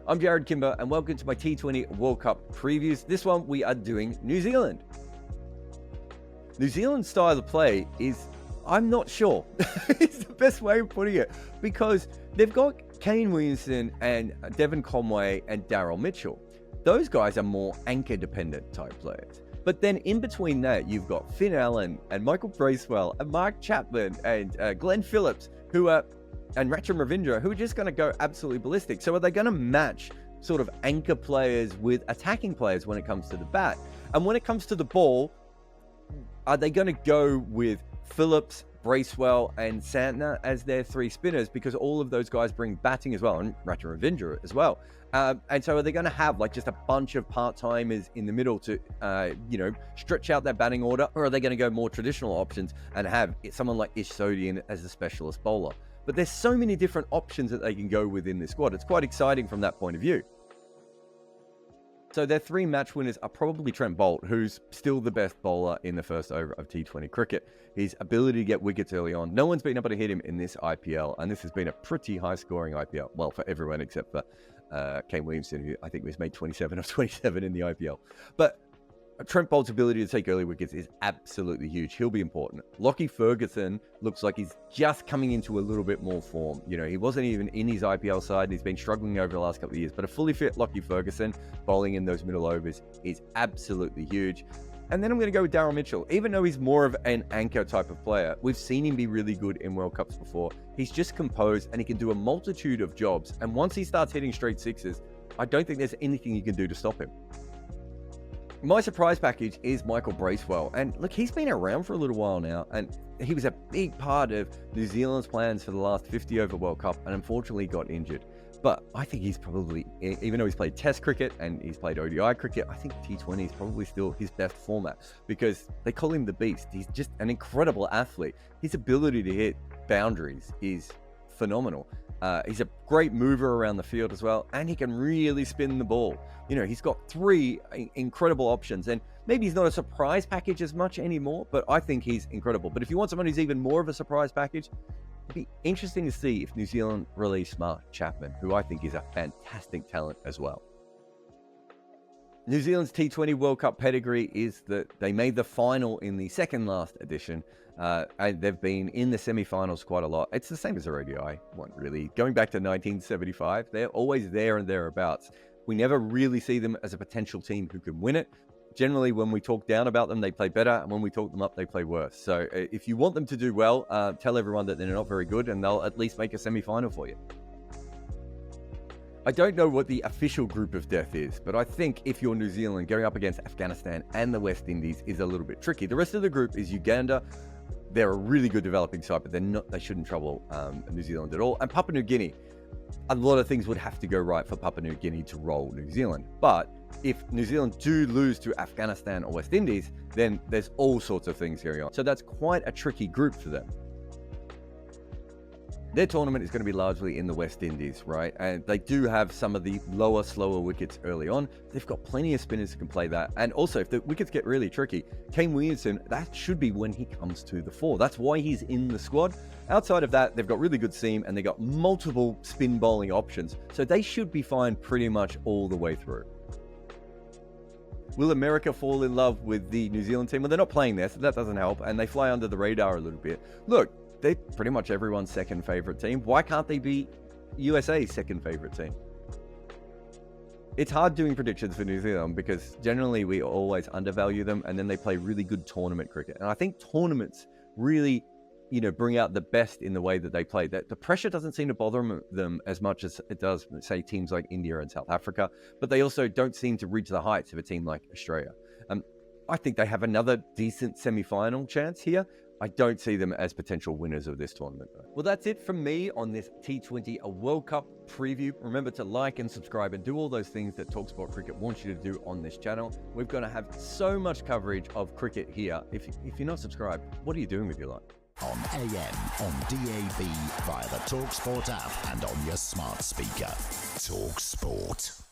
I'm Jarrod Kimber, and welcome to my T20 World Cup previews. This one, we are doing New Zealand. New Zealand's style of play is, I'm not sure. It's the best way of putting it, because they've got Kane Williamson and Devon Conway and Daryl Mitchell. Those guys are more anchor-dependent type players. But then in between that, you've got Finn Allen and Michael Bracewell and Mark Chapman and Glenn Phillips, and Rachin Ravindra, who are just going to go absolutely ballistic. So are they going to match sort of anchor players with attacking players when it comes to the bat? And when it comes to the ball, are they going to go with Phillips, Bracewell, and Santner as their three spinners, because all of those guys bring batting as well, and Rachin Ravindra as well? And so are they going to have like just a bunch of part-timers in the middle to, stretch out that batting order? Or are they going to go more traditional options and have someone like Ish Sodhi as a specialist bowler? But there's so many different options that they can go within this squad. It's quite exciting from that point of view. So their three match winners are probably Trent Boult, who's still the best bowler in the first over of T20 cricket. His ability to get wickets early on, no one's been able to hit him in this IPL, and this has been a pretty high-scoring IPL. Well, for everyone except for Kane Williamson, who I think was made 27 of 27 in the IPL. But Trent Boult's ability to take early wickets is absolutely huge. He'll be important. Lockie Ferguson looks like he's just coming into a little bit more form. You know, he wasn't even in his IPL side, and he's been struggling over the last couple of years. But a fully fit Lockie Ferguson bowling in those middle overs is absolutely huge. And then I'm going to go with Daryl Mitchell. Even though he's more of an anchor type of player, we've seen him be really good in World Cups before. He's just composed, and he can do a multitude of jobs. And once he starts hitting straight sixes, I don't think there's anything you can do to stop him. My surprise package is Michael Bracewell. And look, he's been around for a little while now, and he was a big part of New Zealand's plans for the last 50 over World Cup, and unfortunately got injured. But I think he's probably, even though he's played Test cricket and he's played ODI cricket, I think T20 is probably still his best format, because they call him the Beast. He's just an incredible athlete. His ability to hit boundaries is phenomenal. He's a great mover around the field as well, and he can really spin the ball. You know, he's got three incredible options, and maybe he's not a surprise package as much anymore, but I think he's incredible. But if you want someone who's even more of a surprise package, it'd be interesting to see if New Zealand release Mark Chapman, who I think is a fantastic talent as well. New Zealand's T20 World Cup pedigree is that they made the final in the second last edition, and they've been in the semi-finals quite a lot. It's the same as their ODI one, really. Going back to 1975, they're always there and thereabouts. We never really see them as a potential team who can win it. Generally, when we talk down about them, they play better, and when we talk them up, they play worse. So if you want them to do well, tell everyone that they're not very good, and they'll at least make a semi-final for you. I don't know what the official group of death is, but I think if you're New Zealand, going up against Afghanistan and the West Indies is a little bit tricky. The rest of the group is Uganda. They're a really good developing side, but they shouldn't trouble New Zealand at all. And Papua New Guinea, a lot of things would have to go right for Papua New Guinea to roll New Zealand. But if New Zealand do lose to Afghanistan or West Indies, then there's all sorts of things going on. So that's quite a tricky group for them. Their tournament is going to be largely in the West Indies, right? And they do have some of the lower, slower wickets early on. They've got plenty of spinners who can play that. And also, if the wickets get really tricky, Kane Williamson, that should be when he comes to the fore. That's why he's in the squad. Outside of that, they've got really good seam, and they've got multiple spin bowling options. So they should be fine pretty much all the way through. Will America fall in love with the New Zealand team? Well, they're not playing there, so that doesn't help. And they fly under the radar a little bit. Look, they're pretty much everyone's second favorite team. Why can't they be USA's second favorite team? It's hard doing predictions for New Zealand, because generally we always undervalue them, and then they play really good tournament cricket. And I think tournaments really, bring out the best in the way that they play. That the pressure doesn't seem to bother them as much as it does, say, teams like India and South Africa, but they also don't seem to reach the heights of a team like Australia. I think they have another decent semi-final chance here. I don't see them as potential winners of this tournament, though. Well, that's it from me on this T20 World Cup preview. Remember to like and subscribe and do all those things that talkSPORT Cricket wants you to do on this channel. We're going to have so much coverage of cricket here. If you're not subscribed, what are you doing with your life? On AM, on DAB, via the talkSPORT app, and on your smart speaker. talkSPORT.